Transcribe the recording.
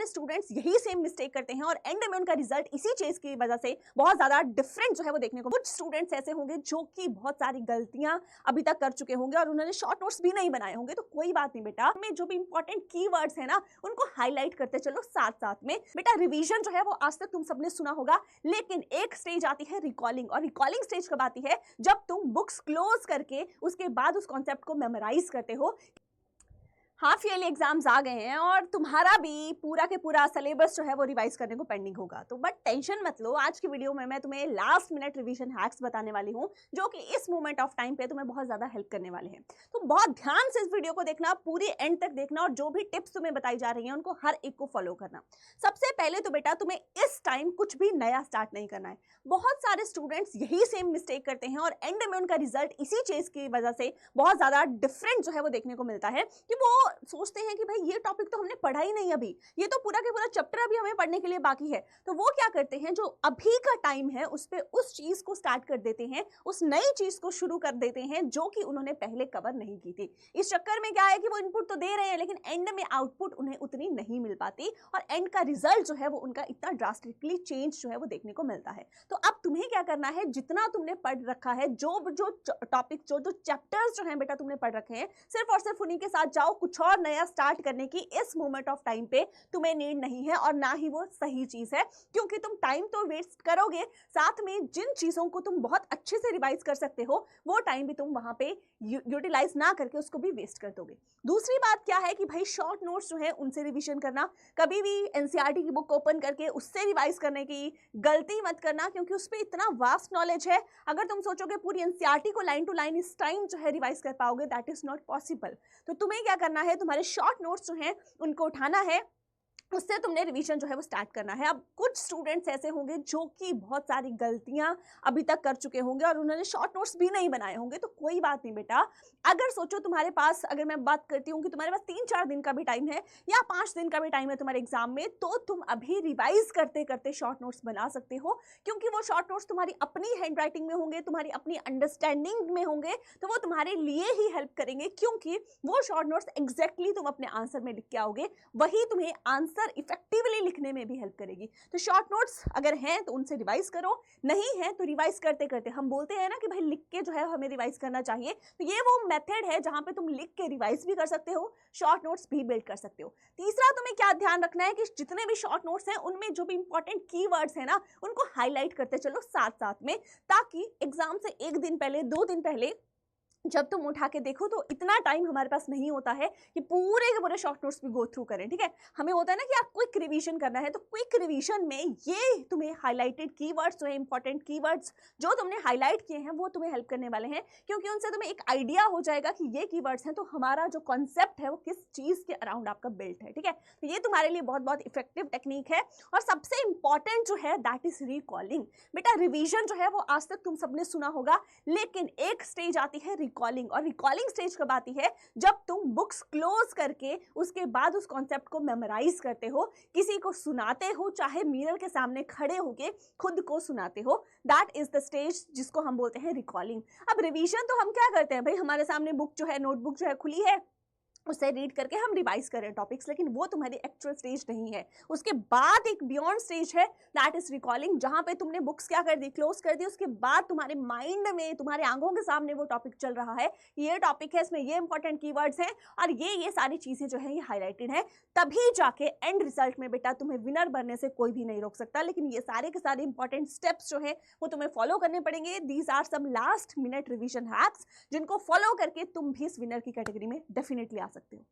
सारे स्टूडेंट्स यही same mistake करते हैं और एंड में उनका रिजल्ट इसी चीज की वजह से बहुत ज्यादा डिफरेंट जो है वो देखने को। कुछ स्टूडेंट्स ऐसे होंगे जो कि बहुत सारी गलतियां अभी तक कर चुके होंगे और उन्होंने शॉर्ट नोट्स भी नहीं बनाए होंगे, तो कोई बात नहीं बेटा, में जो भी इंपॉर्टेंट कीवर्ड्स है ना उनको हाईलाइट करते चलो साथ साथ में। बेटा रिवीजन जो है वो आज तक तुम सबने सुना होगा, लेकिन एक स्टेज आती है रिकॉलिंग, और रिकॉलिंग स्टेज कब आती है? जब तुम बुक्स क्लोज करके उसके बाद उस कॉन्सेप्ट को मेमोराइज करते हो। हाफ ईयरली एग्जाम्स आ गए हैं और तुम्हारा भी पूरा के पूरा सिलेबस जो है वो रिवाइज करने को पेंडिंग होगा, तो बट टेंशन मत लो। आज की वीडियो में मैं तुम्हें लास्ट मिनट रिवीजन हैक्स बताने वाली हूँ जो कि इस मोमेंट ऑफ टाइम पे तुम्हें बहुत ज्यादा हेल्प करने वाले हैं। तो बहुत ध्यान से इस वीडियो को देखना, पूरी एंड तक देखना और जो भी टिप्स तुम्हें बताई जा रही हैं उनको हर एक को फॉलो करना। सबसे पहले तो बेटा तुम्हें इस टाइम कुछ भी नया स्टार्ट नहीं करना है। बहुत सारे स्टूडेंट्स यही सेम मिस्टेक करते हैं और एंड में उनका रिजल्ट इसी चीज की वजह से बहुत ज्यादा डिफरेंट जो है वो देखने को मिलता है कि वो सोचते हैं कि भाई ये टॉपिक तो हमने पढ़ा ही नहीं, अभी ये तो पूरा के पूरा चैप्टर अभी हमें पढ़ने के लिए बाकी है। तो वो क्या करते हैं, जो अभी का टाइम है उस पे उस चीज को स्टार्ट कर देते हैं, उस नई चीज को शुरू कर देते हैं जो कि उन्होंने पहले कवर नहीं की थी। इस चक्कर में क्या है कि वो इनपुट तो दे रहे हैं लेकिन एंड में आउटपुट उन्हें उतनी नहीं मिल पाती और एंड का रिजल्ट जो है वो उनका इतना ड्रास्टिकली चेंज जो है वो देखने को मिलता है। तो अब तुम्हें क्या करना है, जितना तुमने पढ़ रखा है, जो टॉपिक जो चैप्टर्स जो है बेटा तुमने पढ़ रखे हैं, सिर्फ और सिर्फ उन्हीं के साथ जाओ। कुछ और नया स्टार्ट करने की इस मोमेंट ऑफ टाइम पे तुम्हें नीड नहीं है और ना ही वो सही चीज है, क्योंकि तुम टाइम तो वेस्ट करोगे, साथ में जिन चीजों को तुम बहुत अच्छे से रिवाइज कर सकते हो वो टाइम भी तुम वहां पे यूटिलाइज ना करके उसको भी वेस्ट कर दोगे। दूसरी बात क्या है कि भाई शॉर्ट नोट्स जो है उनसे रिवीजन करना, कभी भी एनसीईआरटी की बुक ओपन करके उससे रिवाइज करने की गलती मत करना, क्योंकि उस पर इतना वास्ट नॉलेज है। अगर तुम सोचोगे पूरी एनसीईआरटी को लाइन टू लाइन इस टाइम जो है रिवाइज कर पाओगे, दैट इज नॉट पॉसिबल। तो तुम्हें क्या करना है, तुम्हारे शॉर्ट नोट्स जो हैं उनको उठाना है, उससे तुमने रिवीजन जो है वो स्टार्ट करना है। अब कुछ स्टूडेंट्स ऐसे होंगे जो कि बहुत सारी गलतियां अभी तक कर चुके होंगे और उन्होंने शॉर्ट नोट्स भी नहीं बनाए होंगे, तो कोई बात नहीं बेटा। अगर सोचो तुम्हारे पास, अगर मैं बात करती हूँ कि तुम्हारे पास 3-4 दिन का भी टाइम है या 5 दिन का भी टाइम है तुम्हारे एग्जाम में, तो तुम अभी रिवाइज करते करते शॉर्ट नोट्स बना सकते हो, क्योंकि वो शॉर्ट नोट्स तुम्हारी अपनी हैंड राइटिंग में होंगे, तुम्हारी अपनी अंडरस्टैंडिंग में होंगे, तो वो तुम्हारे लिए ही हेल्प करेंगे, क्योंकि वो शॉर्ट नोट्स एग्जैक्टली तुम अपने आंसर में लिख के आओगे, वही तुम्हें आंसर इफेक्टिवली लिखने में भी हेल्प करेगी। तो शॉर्ट नोट्स अगर हैं तो उनसे रिवाइज करो, नहीं है तो रिवाइज करते करते, हम बोलते हैं ना कि भाई लिख के जो है हमें रिवाइज करना चाहिए, तो ये वो मेथड है जहां पे तुम लिख के रिवाइज भी कर सकते हो, शॉर्ट नोट्स भी बिल्ड कर सकते हो। तीसरा तुम्हें क्या ध्यान रखना है कि जितने भी शॉर्ट नोट्स हैं उनमें जो भी इंपॉर्टेंट कीवर्ड्स है ना उनको हाईलाइट करते चलो साथ साथ में, ताकि एग्जाम से 1 दिन पहले 2 दिन पहले जब तुम उठा के देखो तो इतना टाइम हमारे पास नहीं होता है कि पूरे के पूरे शॉर्ट नोट्स भी गो थ्रू करें। ठीक है, हमें होता है ना कि आप क्विक रिवीजन करना है, तो क्विक रिवीजन में ये तुम्हें हाईलाइटेड कीवर्ड्स जो है, इंपॉर्टेंट कीवर्ड्स जो तुमने हाईलाइट किए हैं वो तुम्हें हेल्प करने वाले हैं, क्योंकि उनसे तुम्हें एक आइडिया हो जाएगा कि ये कीवर्ड्स हैं तो हमारा जो कॉन्सेप्ट है वो किस चीज के अराउंड आपका बिल्ट है। ठीक है, तो ये तुम्हारे लिए बहुत बहुत इफेक्टिव टेक्निक है। और सबसे इंपॉर्टेंट जो है दैट इज रिकॉलिंग। बेटा रिवीजन जो है वो आज तक तुम सबने सुना होगा, लेकिन एक स्टेज आती है रिकॉलिंग, और रिकॉलिंग स्टेज कब आती है? जब तुम बुक्स क्लोज करके उसके बाद उस कॉन्सेप्ट को मेमोराइज करते हो, किसी को सुनाते हो, चाहे मिरर के सामने खड़े होके खुद को सुनाते हो, दैट इज द स्टेज जिसको हम बोलते हैं रिकॉलिंग। अब रिवीजन तो हम क्या करते हैं भाई, हमारे सामने बुक जो है, नोटबुक जो है खुली है, उससे रीड करके हम रिवाइज करें टॉपिक्स, लेकिन वो तुम्हारी एक्चुअल स्टेज नहीं है। उसके बाद एक बियॉन्ड स्टेज है, दैट इज रिकॉलिंग, जहां पे तुमने बुक्स क्या कर दी, क्लोज कर दी, उसके बाद तुम्हारे माइंड में, तुम्हारे आंखों के सामने वो टॉपिक चल रहा है, ये टॉपिक है, इसमें ये इंपॉर्टेंट कीवर्ड्स हैं और ये सारी चीजें जो है ये हाईलाइटेड है, तभी जाके एंड रिजल्ट में बेटा तुम्हें विनर बनने से कोई भी नहीं रोक सकता। लेकिन ये सारे के सारे इंपॉर्टेंट स्टेप्स जो है वो तुम्हें फॉलो करने पड़ेंगे। These are some last minute revision hacks जिनको फॉलो करके तुम भी इस विनर की कैटेगरी में डेफिनेटली आ सकते हो।